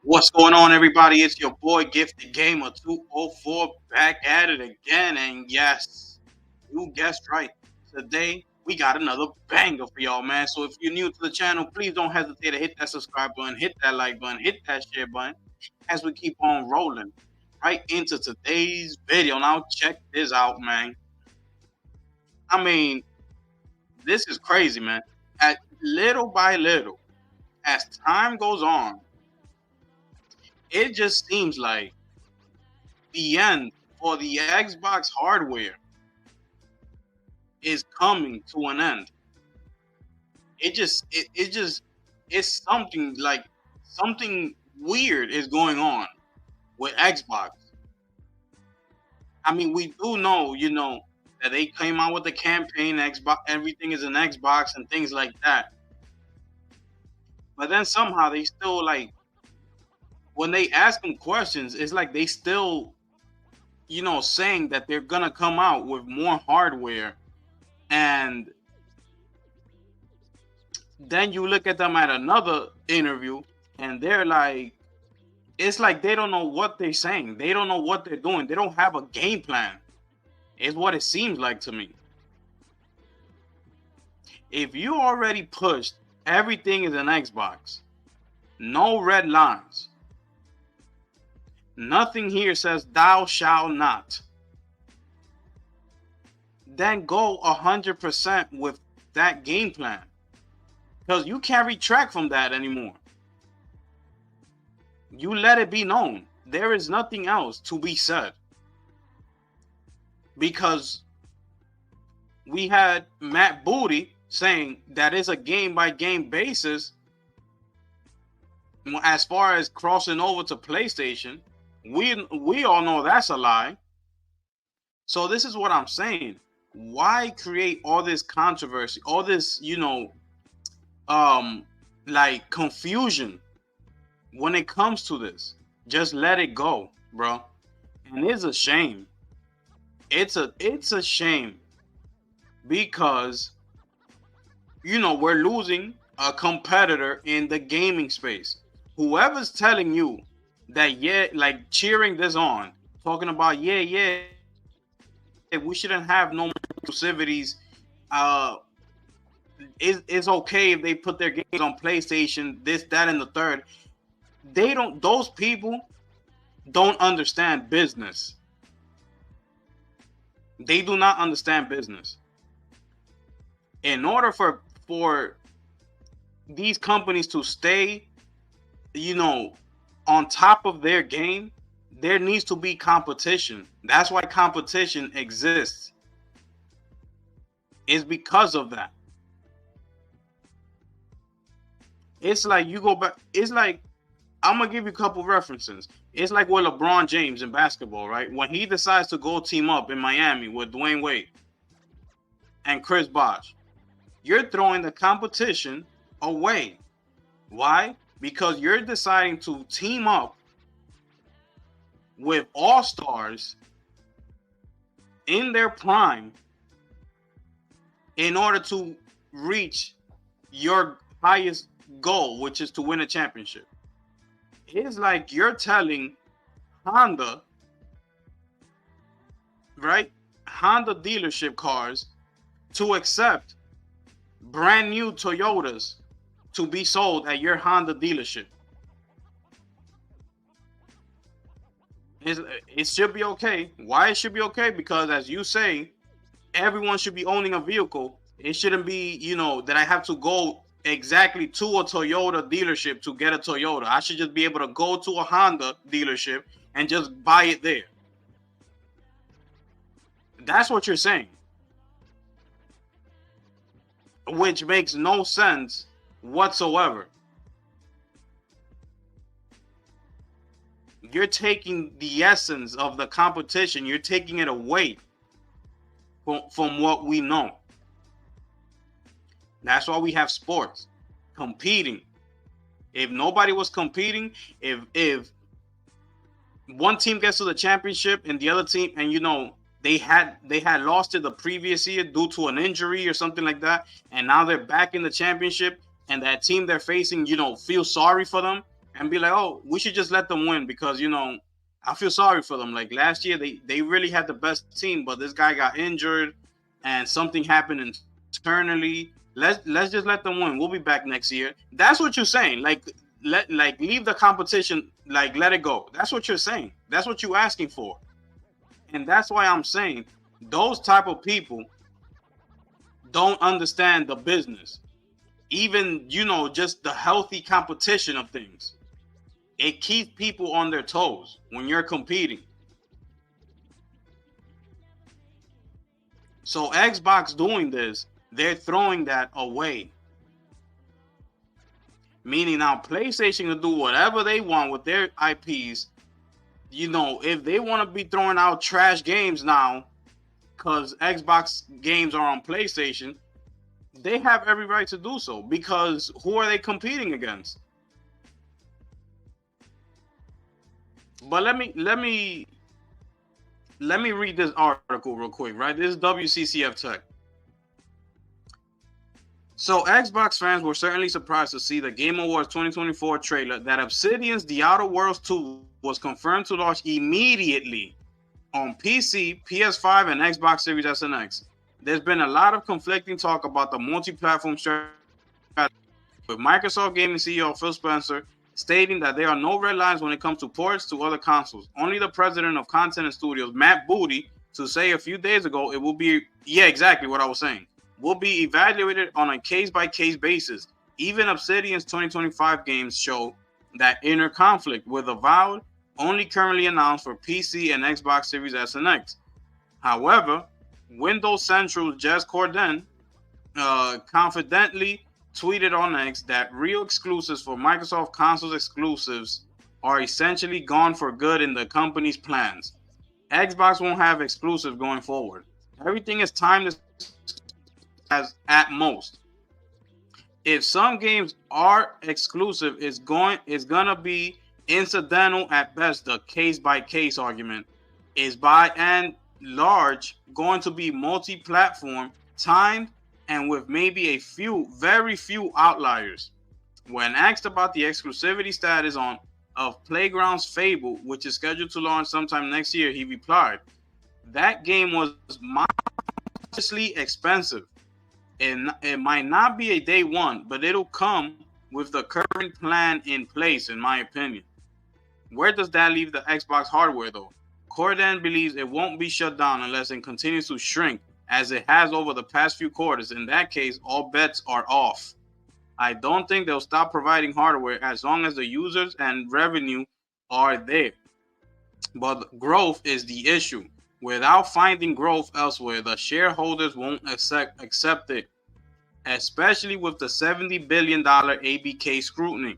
What's going on, everybody? It's your boy Gifted Gamer 204 back at it again. And yes, you guessed right. Today, we got another banger for y'all, man. So if you're new to the channel, please don't hesitate to hit that subscribe button, hit that like button, hit that share button as we keep on rolling right into today's video. Now, check this out, man. I mean, this is crazy, man. At little by little, as time goes on, it just seems like the end for the Xbox hardware is coming to an end. It's something like something weird is going on with Xbox. I mean, we do know, that they came out with the campaign Xbox, everything is an Xbox and things like that. But then somehow they still like when they ask them questions, it's like they still, saying that they're gonna come out with more hardware. And then you look at them at another interview and they're like, it's like they don't know what they're saying. They don't know what they're doing. They don't have a game plan, is what it seems like to me. If you already pushed everything is an Xbox, no red lines, nothing here says thou shalt not, then go 100% with that game plan. Because you can't retract from that anymore. You let it be known. There is nothing else to be said. Because we had Matt Booty saying that is a game-by-game basis as far as crossing over to PlayStation. We all know that's a lie. So this is what I'm saying. Why create all this controversy, all this, like confusion when it comes to this? Just let it go, bro. And it's a shame. It's a shame because we're losing a competitor in the gaming space. Whoever's telling you that, like cheering this on, talking about we shouldn't have no exclusivities. It's okay if they put their games on PlayStation, this, that, and the third. Those people don't understand business. They do not understand business. In order for these companies to stay, on top of their game, there needs to be competition. That's why competition exists. It's because of that. It's like you go back. It's like, I'm gonna give you a couple references. It's like with LeBron James in basketball, right? When he decides to go team up in Miami with Dwayne Wade and Chris Bosh, you're throwing the competition away. Why? Because you're deciding to team up with all-stars in their prime in order to reach your highest goal, which is to win a championship. It's like you're telling Honda, right? Honda dealership cars to accept brand new Toyotas to be sold at your Honda dealership. It should be okay. Why it should be okay? Because as you say, everyone should be owning a vehicle. It shouldn't be, that I have to go exactly to a Toyota dealership to get a Toyota. I should just be able to go to a Honda dealership and just buy it there. That's what you're saying. Which makes no sense whatsoever. You're taking the essence of the competition. You're taking it away from what we know. That's why we have sports, competing. If nobody was competing, if one team gets to the championship and the other team, and they had lost it the previous year due to an injury or something like that, and now they're back in the championship, and that team they're facing, feel sorry for them and be like, oh, we should just let them win because I feel sorry for them. Like last year, they really had the best team, but this guy got injured, and something happened internally. Let's just let them win. We'll be back next year. That's what you're saying. Like leave the competition. Like let it go. That's what you're saying. That's what you're asking for, and that's why I'm saying those type of people don't understand the business. Even just the healthy competition of things. It keeps people on their toes when you're competing. So Xbox doing this, they're throwing that away. Meaning now PlayStation can do whatever they want with their IPs. If they want to be throwing out trash games now, because Xbox games are on PlayStation, they have every right to do so. Because who are they competing against? But let me read this article real quick, right? This is WCCF Tech. So Xbox fans were certainly surprised to see the Game Awards 2024 trailer that Obsidian's The Outer Worlds 2 was confirmed to launch immediately on PC, PS5, and Xbox Series S and X. There's been a lot of conflicting talk about the multi-platform strategy, with Microsoft Gaming CEO Phil Spencer stating that there are no red lines when it comes to ports to other consoles. Only the president of Content and Studios, Matt Booty, to say a few days ago it will be, exactly what I was saying, will be evaluated on a case-by-case basis. Even Obsidian's 2025 games show that inner conflict, with Avowed only currently announced for PC and Xbox Series S and X. However, Windows Central Jez Corden confidently tweeted on X that real exclusives for Microsoft consoles exclusives are essentially gone for good in the company's plans. Xbox won't have exclusives going forward. Everything is timed as at most. If some games are exclusive, it's gonna be incidental at best. The case by case argument is by and large going to be multi-platform, timed, and with maybe very few outliers. When asked about the exclusivity status of Playground's Fable, which is scheduled to launch sometime next year, he replied, "That game was monstrously expensive. It might not be a day one, but it'll come with the current plan in place, in my opinion." Where does that leave the Xbox hardware, though? Corden believes it won't be shut down unless it continues to shrink, as it has over the past few quarters. In that case, all bets are off. I don't think they'll stop providing hardware as long as the users and revenue are there. But growth is the issue. Without finding growth elsewhere, the shareholders won't accept it, especially with the $70 billion ABK scrutiny.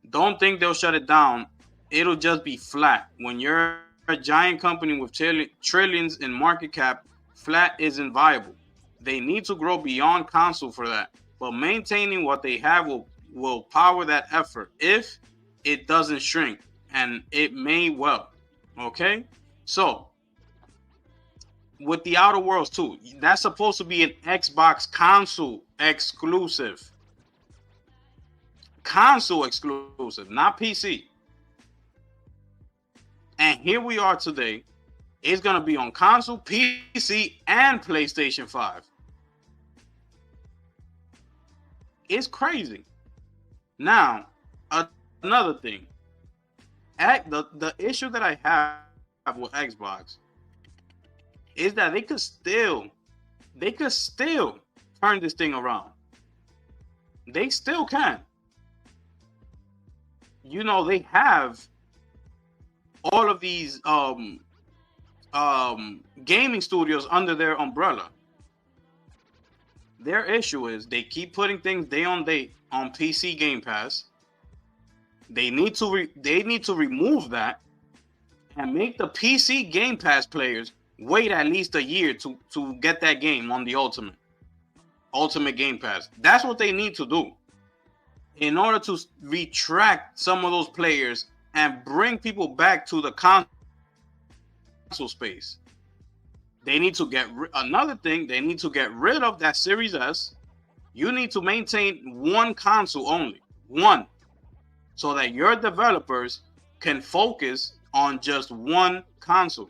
Don't think they'll shut it down. It'll just be flat. When you're a giant company with trillions in market cap, flat isn't viable. They need to grow beyond console for that. But maintaining what they have will power that effort if it doesn't shrink. And it may well. Okay? So, with the Outer Worlds 2, that's supposed to be an Xbox console exclusive. Console exclusive, not PC. And here we are today. It's going to be on console, PC, and PlayStation 5. It's crazy. Now, another thing. The issue that I have with Xbox is that they could still turn this thing around. They still can. They have all of these gaming studios under their umbrella. Their issue is they keep putting things day on day on PC Game Pass. They need to remove that and make the PC Game Pass players wait at least a year to get that game on the Ultimate Game Pass. That's what they need to do in order to retract some of those players and bring people back to the console space. They need to get another thing. They need to get rid of that Series S. You need to maintain one console only. One. so that your developers can focus on just one console,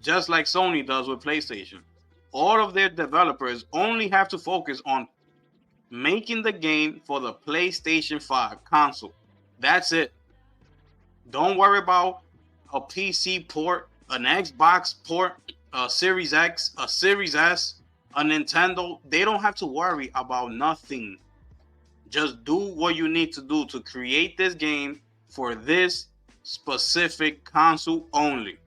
just like Sony does with PlayStation. All of their developers only have to focus on making the game for the PlayStation 5 console. That's it. Don't worry about a PC port, an Xbox port, a Series X, a Series S, a Nintendo. They don't have to worry about nothing. Just do what you need to do to create this game for this specific console only.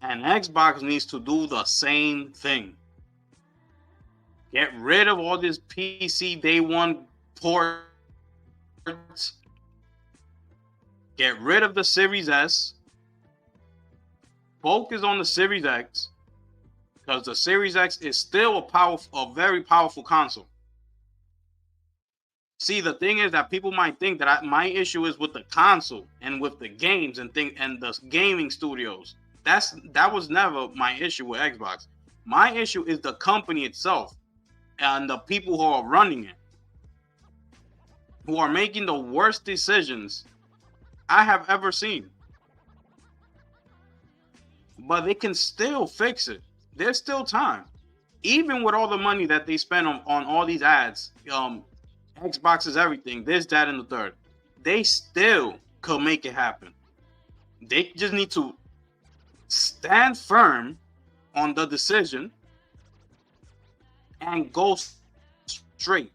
And Xbox needs to do the same thing. Get rid of all this PC day one ports. Get rid of the Series S. Focus on the Series X, because the Series X is still a very powerful console. See, the thing is that people might think that my issue is with the console and with the games and the gaming studios. That was never my issue with Xbox. My issue is the company itself and the people who are running it, who are making the worst decisions I have ever seen. But they can still fix it. There's still time. Even with all the money that they spend on all these ads, Xbox is everything, this, that, and the third. They still could make it happen. They just need to stand firm on the decision and go straight.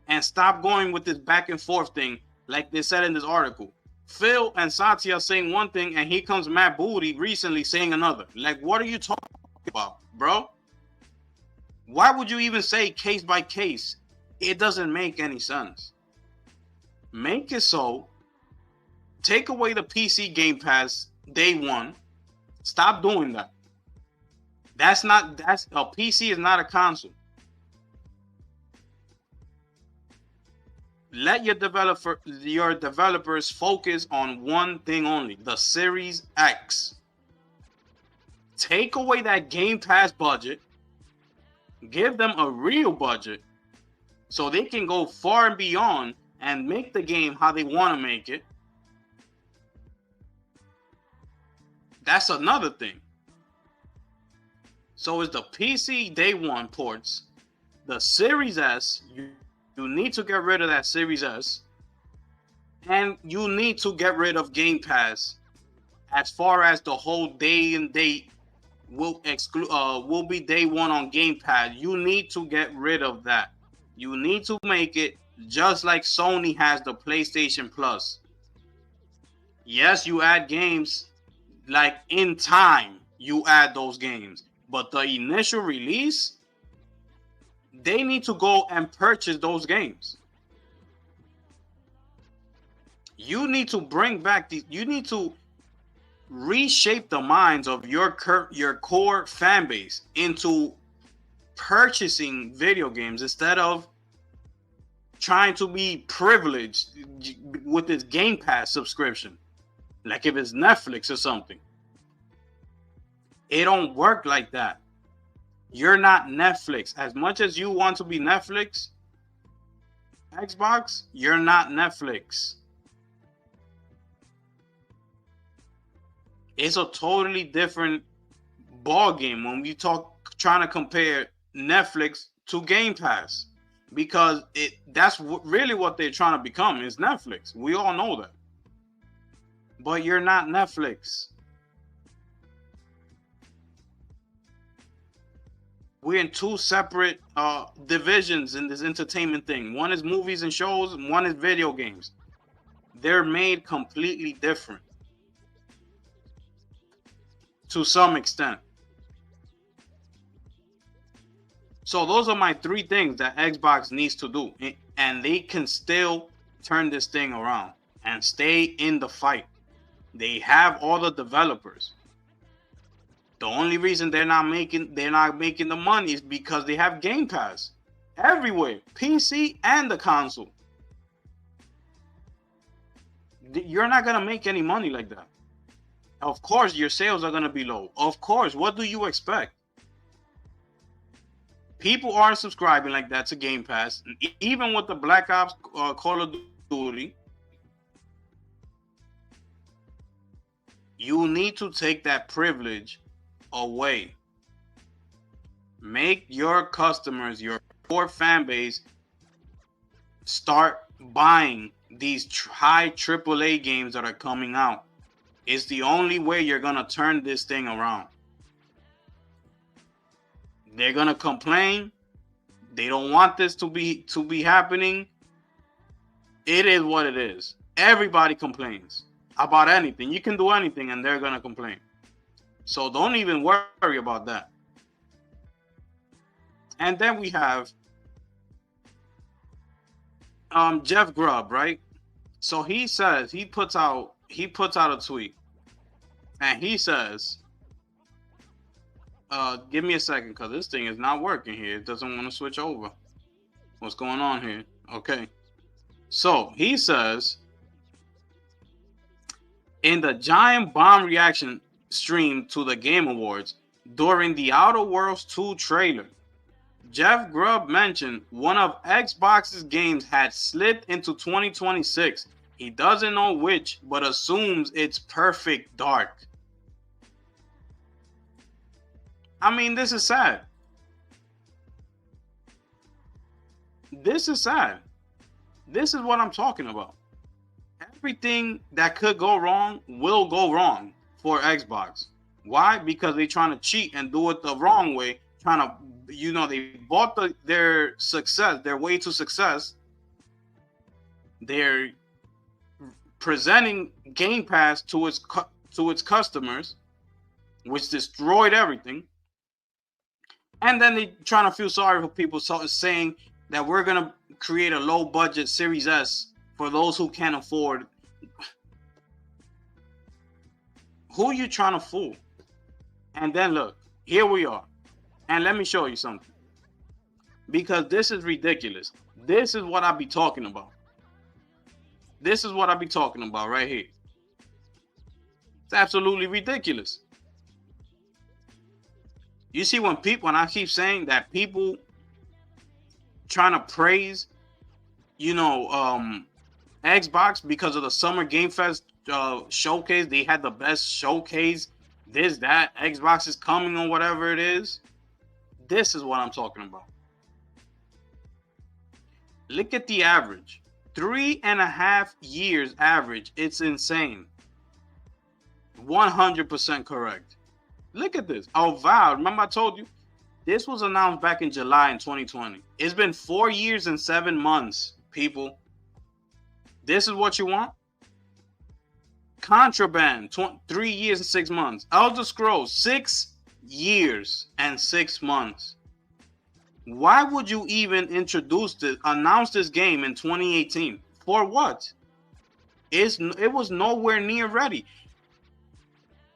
And stop going with this back and forth thing like they said in this article. Phil and Satya saying one thing, and here comes Matt Booty recently saying another. Like, what are you talking about, bro? Why would you even say case by case? It doesn't make any sense. Make it so. Take away the PC Game Pass day one. Stop doing that. That's a PC is not a console. Let your developers focus on one thing only, the Series X. Take away that Game Pass budget. Give them a real budget so they can go far and beyond and make the game how they want to make it. That's another thing. So it's the PC day one ports, the Series S. You need to get rid of that Series S, and you need to get rid of Game Pass. As far as the whole day and date will be day one on Game Pass, you need to get rid of that. You need to make it just like Sony has the PlayStation Plus. Yes, you add games like in time. You add those games, but the initial release, they need to go and purchase those games. You need to bring back you need to reshape the minds of your core fan base into purchasing video games instead of trying to be privileged with this Game Pass subscription. Like if it's Netflix or something. It don't work like that. You're not Netflix. As much as you want to be Netflix, Xbox, you're not Netflix. It's a totally different ball game when we trying to compare Netflix to Game Pass, because that's really what they're trying to become is Netflix. We all know that. But you're not Netflix. We're in two separate divisions in this entertainment thing. One is movies and shows, and one is video games. They're made completely different to some extent. So those are my three things that Xbox needs to do. And they can still turn this thing around and stay in the fight. They have all the developers. The only reason they're not making the money is because they have Game Pass everywhere, PC and the console. You're not gonna make any money like that. Of course, your sales are gonna be low. Of course, what do you expect? People aren't subscribing like that to Game Pass. Even with the Black Ops Call of Duty, you need to take that privilege away. Make your customers, your core fan base, start buying these high AAA games that are coming out. It's the only way you're gonna turn this thing around. They're gonna complain. They don't want this to be happening. It is what it is. Everybody complains about anything. You can do anything and they're gonna complain. So don't even worry about that. And then we have Jeff Grubb, right? So he says he puts out a tweet, and he says, give me a second because this thing is not working here. It doesn't want to switch over. What's going on here? Okay. So he says, in the giant bomb reaction stream to the Game Awards during the Outer Worlds 2 trailer, Jeff Grubb mentioned one of Xbox's games had slipped into 2026. He doesn't know which, but assumes it's Perfect Dark. I mean, this is sad. This is sad. This is what I'm talking about. Everything that could go wrong will go wrong for Xbox. Why? Because they're trying to cheat and do it the wrong way. Trying to, they bought their success, their way to success. They're presenting Game Pass to its customers, which destroyed everything. And then they trying to feel sorry for people, saying that we're gonna create a low budget Series S for those who can't afford. Who are you trying to fool? And then look, here we are. And let me show you something. Because this is ridiculous. This is what I be talking about. This is what I be talking about right here. It's absolutely ridiculous. You see, when I keep saying that people trying to praise, Xbox because of the Summer Game Fest showcase, they had the best showcase, this, that, Xbox is coming or whatever it is. This is what I'm talking about. Look at the average. 3.5 years average. It's insane. 100% correct. Look at this. Oh, wow. Remember I told you? This was announced back in July in 2020. It's been 4 years and 7 months, people. This is what you want? Contraband, 3 years and 6 months. Elder Scrolls, 6 years and 6 months. Why would you even announce this game in 2018? For what? It was nowhere near ready.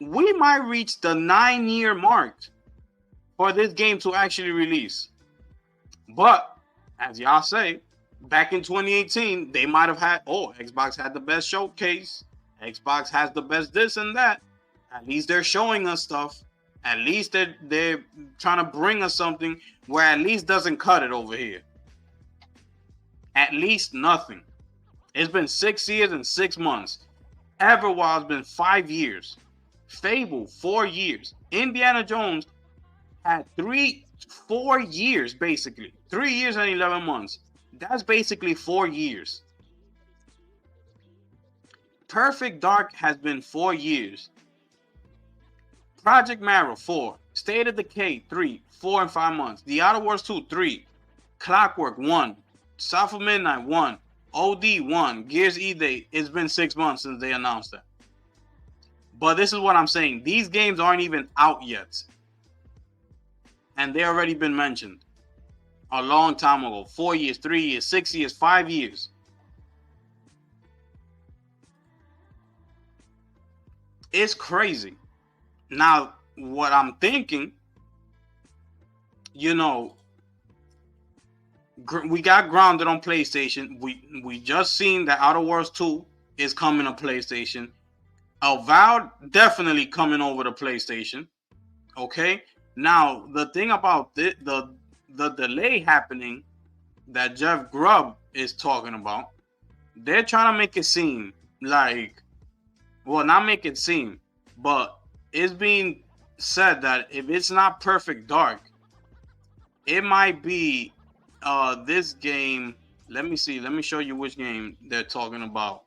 We might reach the 9-year mark for this game to actually release. But, as y'all say, back in 2018, they might have had, Xbox had the best showcase. Xbox has the best this and that. At least they're showing us stuff. At least they're trying to bring us something where at least doesn't cut it over here. At least nothing. It's been 6 years and 6 months. Everwild's been 5 years. Fable, 4 years. Indiana Jones had 4 years, basically. 3 years and 11 months. That's basically 4 years. Perfect Dark has been 4 years. Project Marrow, 4. State of Decay, 3, 4 and 5 months. The Outer Worlds 2, 3. Clockwork, 1. South of Midnight, 1. OD, 1. Gears E-Day, it's been 6 months since they announced that. But this is what I'm saying. These games aren't even out yet. And they already been mentioned a long time ago. 4 years, 3 years, 6 years, 5 years. It's crazy. Now, what I'm thinking, we got Grounded on PlayStation. We just seen that Outer Worlds 2 is coming to PlayStation. Avowed definitely coming over to PlayStation. Okay. Now the thing about the the delay happening that Jeff Grubb is talking about, they're trying to make it seem like, well, not make it seem, but it's being said that if it's not Perfect Dark, it might be this game. Let me see. Let me show you which game they're talking about.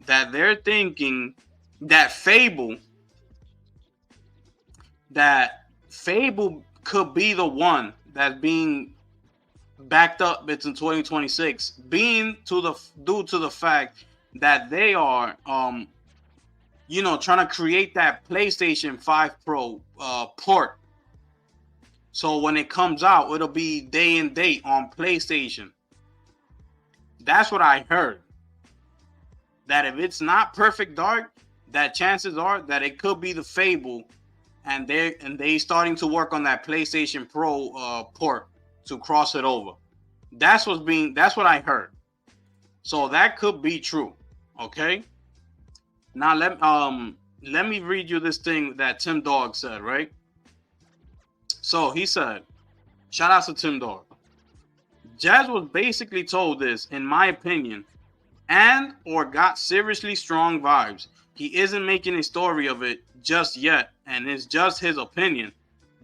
That they're thinking that Fable could be the one that's being backed up. It's in 2026, being due to the fact that they are trying to create that PlayStation 5 Pro port. So when it comes out, it'll be day and date on PlayStation. That's what I heard. That if it's not Perfect Dark, that chances are that it could be the Fable, and they starting to work on that PlayStation Pro port to cross it over. That's what I heard. So that could be true. Okay. Now let me read you this thing that Timdog said, right? So he said, shout out to Timdog. Jazz was basically told this, in my opinion, and or got seriously strong vibes. He isn't making a story of it just yet, and it's just his opinion.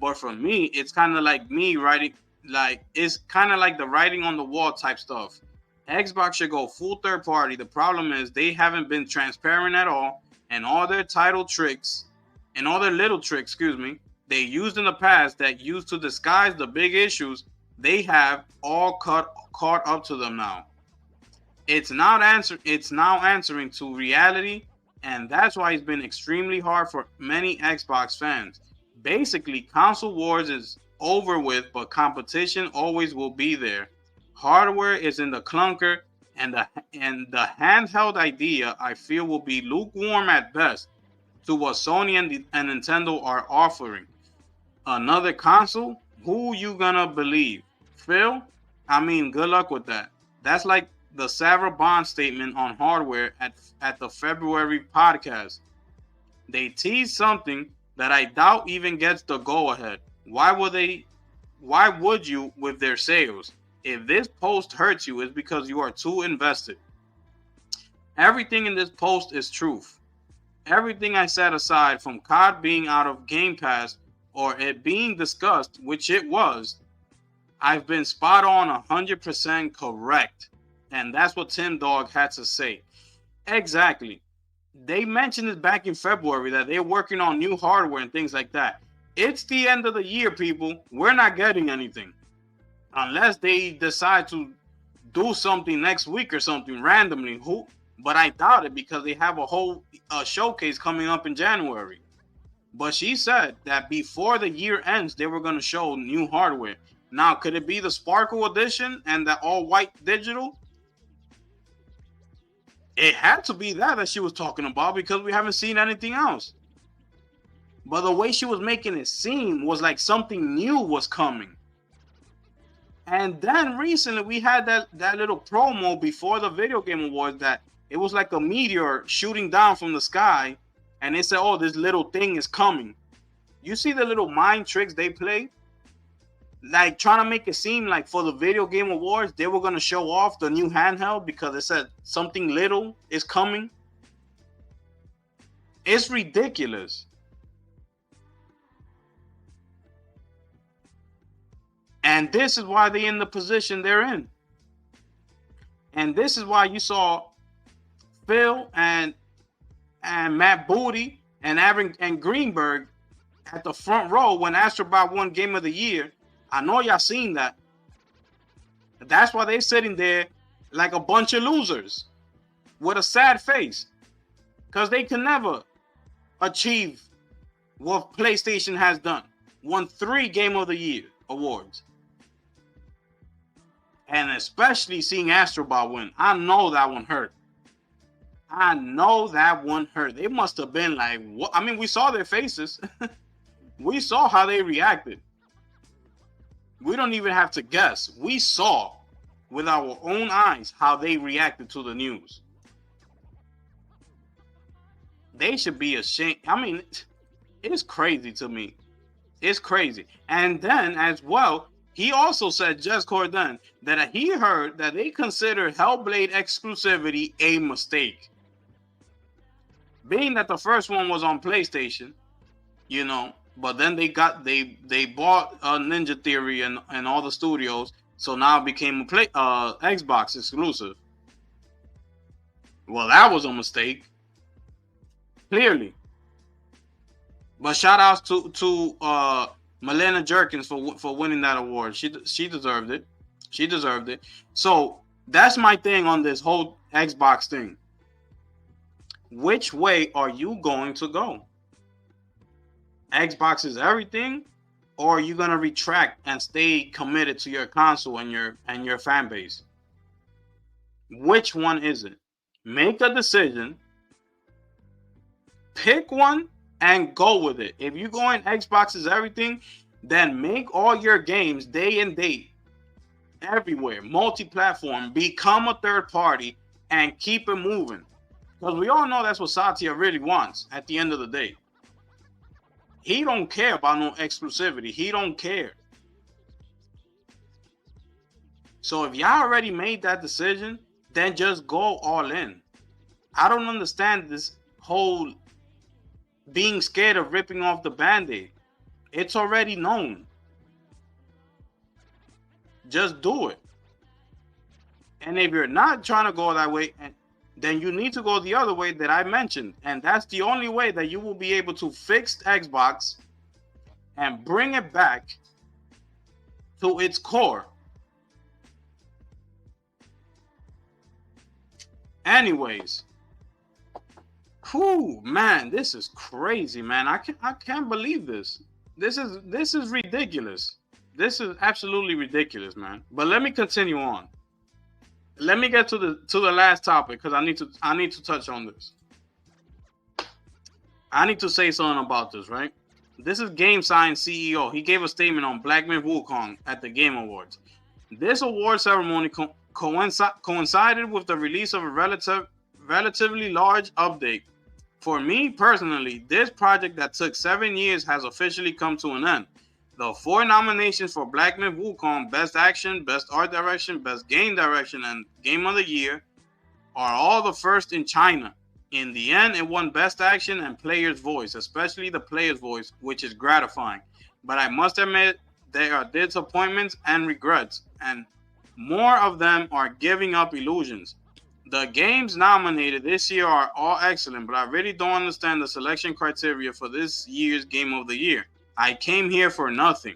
But for me, it's kind of like me writing, like it's kind of like the writing on the wall type stuff. Xbox should go full third party. The problem is they haven't been transparent at all, and all their little tricks, they used in the past that used to disguise the big issues, they have all caught up to them now. It's now answering to reality, and that's why it's been extremely hard for many Xbox fans. Basically, console wars is over with, but competition always will be there. Hardware is in the clunker, and the handheld idea I feel will be lukewarm at best to what Sony and Nintendo are offering. Another console? Who you gonna believe? Phil? I mean, good luck with that. That's like the Sarah Bond statement on hardware at the February podcast. They teased something that I doubt even gets the go-ahead. Why would you with their sales? If this post hurts you, it's because you are too invested. Everything in this post is truth. Everything I set aside from COD being out of Game Pass or it being discussed, which it was, I've been spot on 100% correct. And that's what Timdog had to say. Exactly. They mentioned it back in February that they're working on new hardware and things like that. It's the end of the year, people. We're not getting anything. Unless they decide to do something next week or something randomly. But I doubt it because they have a whole showcase coming up in January. But she said that before the year ends, they were going to show new hardware. Now, could it be the Sparkle Edition and the all-white digital? It had to be that she was talking about because we haven't seen anything else. But the way she was making it seem was like something new was coming. And then recently we had that little promo before the Video Game Awards that it was like a meteor shooting down from the sky. And they said, oh, this little thing is coming. You see the little mind tricks they play? Like trying to make it seem like for the Video Game Awards, they were going to show off the new handheld because it said something little is coming. It's ridiculous. And this is why they're in the position they're in. And this is why you saw Phil and Matt Booty and Aaron and Greenberg at the front row when Astrobot won Game of the Year. I know y'all seen that. That's why they're sitting there like a bunch of losers with a sad face. Because they can never achieve what PlayStation has done. Won 3 Game of the Year awards. And especially seeing Astrobot win. I know that one hurt. They must have been like, what? I mean, we saw their faces. We saw how they reacted. We don't even have to guess. We saw with our own eyes how they reacted to the news. They should be ashamed. I mean, it's crazy to me. It's crazy. And then as well, He also said, just Corden, that he heard that they consider Hellblade exclusivity a mistake. Being that the first one was on PlayStation, you know, but then they bought Ninja Theory and all the studios, so now it became a Xbox exclusive. Well, that was a mistake, clearly. But shout outs to Milena Jerkins for winning that award. She deserved it. She deserved it. So that's my thing on this whole Xbox thing. Which way are you going to go? Xbox is everything, or are you gonna retract and stay committed to your console and your fan base? Which one is it? Make a decision. Pick one and go with it. If you're going Xbox is everything, then make all your games day and date, everywhere, multi-platform, become a third party, and keep it moving. Because we all know that's what Satya really wants at the end of the day. He don't care about no exclusivity. He don't care. So if y'all already made that decision, then just go all in. I don't understand this whole being scared of ripping off the Band-Aid. It's already known. Just do it. And if you're not trying to go that way, then you need to go the other way that I mentioned. And that's the only way that you will be able to fix Xbox and bring it back to its core. Anyways, whew, man, this is crazy, man. I can't believe this. This is ridiculous. This is absolutely ridiculous, man. But let me continue on. Let me get to the last topic because I need to touch on this. I need to say something about this, right? This is Game Science CEO. He gave a statement on Black Myth Wukong at the Game Awards. This award ceremony coincided with the release of a relatively large update. For me personally, this project that took 7 years has officially come to an end. The 4 nominations for Black Myth Wukong, Best Action, Best Art Direction, Best Game Direction, and Game of the Year are all the first in China. In the end, it won Best Action and Player's Voice, especially the Player's Voice, which is gratifying. But I must admit, there are disappointments and regrets, and more of them are giving up illusions. The games nominated this year are all excellent, but I really don't understand the selection criteria for this year's Game of the Year. I came here for nothing.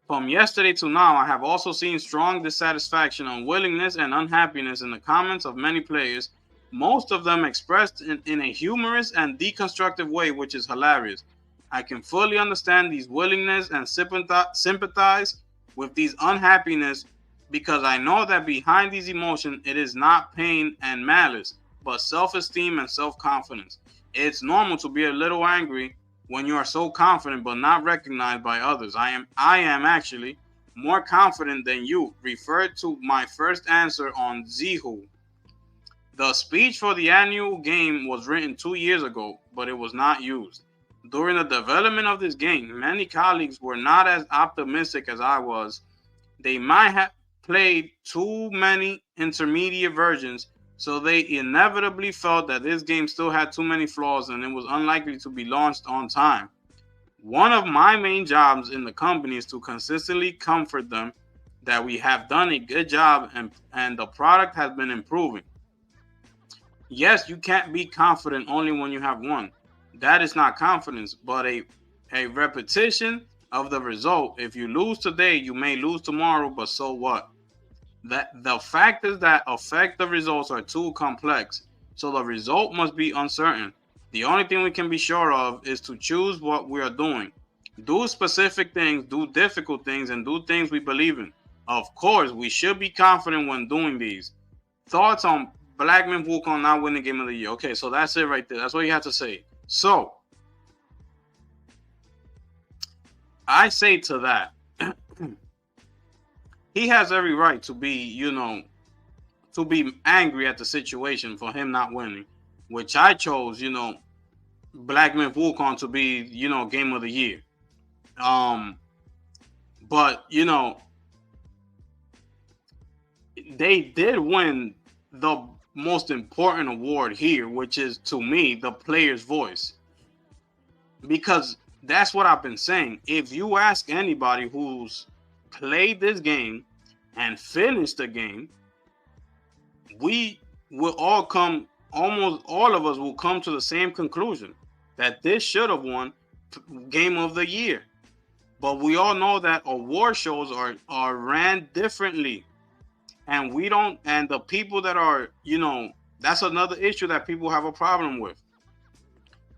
From yesterday to now, I have also seen strong dissatisfaction, unwillingness, and unhappiness in the comments of many players, most of them expressed in a humorous and deconstructive way, which is hilarious. I can fully understand these willingness and sympathize with these unhappiness because I know that behind these emotions, it is not pain and malice, but self-esteem and self-confidence. It's normal to be a little angry when you are so confident but not recognized by others. I am actually more confident than you. Referred to my first answer on Zihu. The speech for the annual game was written 2 years ago, but it was not used. During the development of this game, many colleagues were not as optimistic as I was. They might have played too many intermediate versions, so they inevitably felt that this game still had too many flaws and it was unlikely to be launched on time. One of my main jobs in the company is to consistently comfort them that we have done a good job and the product has been improving. Yes, you can't be confident only when you have won. That is not confidence, but a repetition of the result. If you lose today, you may lose tomorrow, but so what? That the factors that affect the results are too complex, so the result must be uncertain. The only thing we can be sure of is to choose what we are doing. Do specific things, do difficult things, and do things we believe in. Of course, we should be confident when doing these. Thoughts on Black Myth Wukong not winning Game of the Year. Okay, so that's it right there. That's what you have to say. So, I say to that, he has every right to be, to be angry at the situation for him not winning, which I chose, Black Myth Wukong to be, Game of the Year. But they did win the most important award here, which is to me the player's voice. Because that's what I've been saying. If you ask anybody who's played this game and finished the game, we will all come, almost all of us will come to the same conclusion that this should have won Game of the Year. But we all know that award shows are ran differently, and we don't. And the people that are, that's another issue that people have a problem with.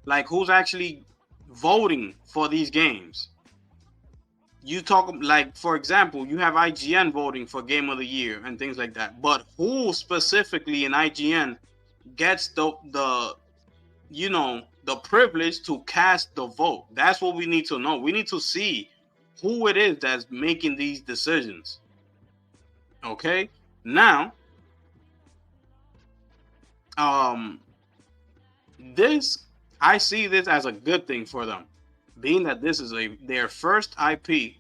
Like, who's actually voting for these games? You talk, like, for example, you have IGN voting for Game of the Year and things like that. But who specifically in IGN gets the privilege to cast the vote? That's what we need to know. We need to see who it is that's making these decisions. Okay? Now, this, I see this as a good thing for them, being that this is their first IP,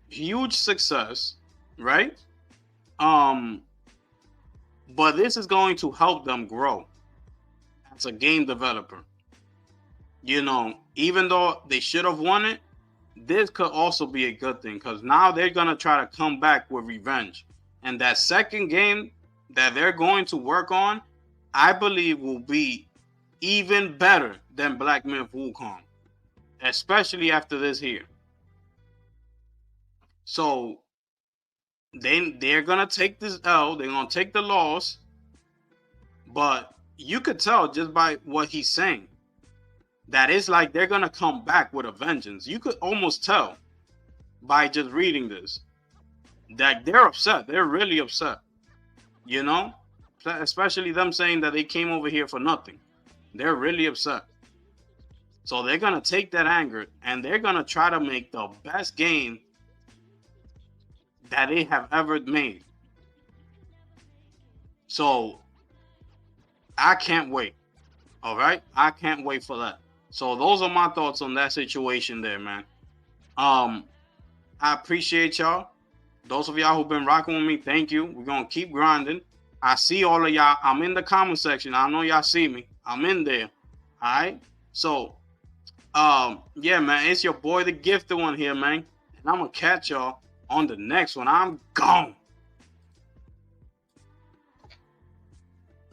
huge success, right? But this is going to help them grow as a game developer. Even though they should have won it, this could also be a good thing, because now they're gonna try to come back with revenge. And that second game that they're going to work on, I believe, will be even better than Black Myth Wukong, especially after this here. So they're gonna take this L. They're gonna take the loss, but you could tell just by what he's saying that it's like they're gonna come back with a vengeance. You could almost tell by just reading this that they're upset. They're really upset. Especially them saying that they came over here for nothing. They're really upset. So they're gonna take that anger and they're gonna try to make the best game that they have ever made. So I can't wait. All right, I can't wait for that. So those are my thoughts on that situation there, man. I appreciate y'all. Those of y'all who've been rocking with me, thank you. We're gonna keep grinding. I see all of y'all. I'm in the comment section. I know y'all see me. I'm in there. All right. So, yeah, man, it's your boy, the gifted one here, man. And I'm gonna catch y'all on the next one. I'm gone.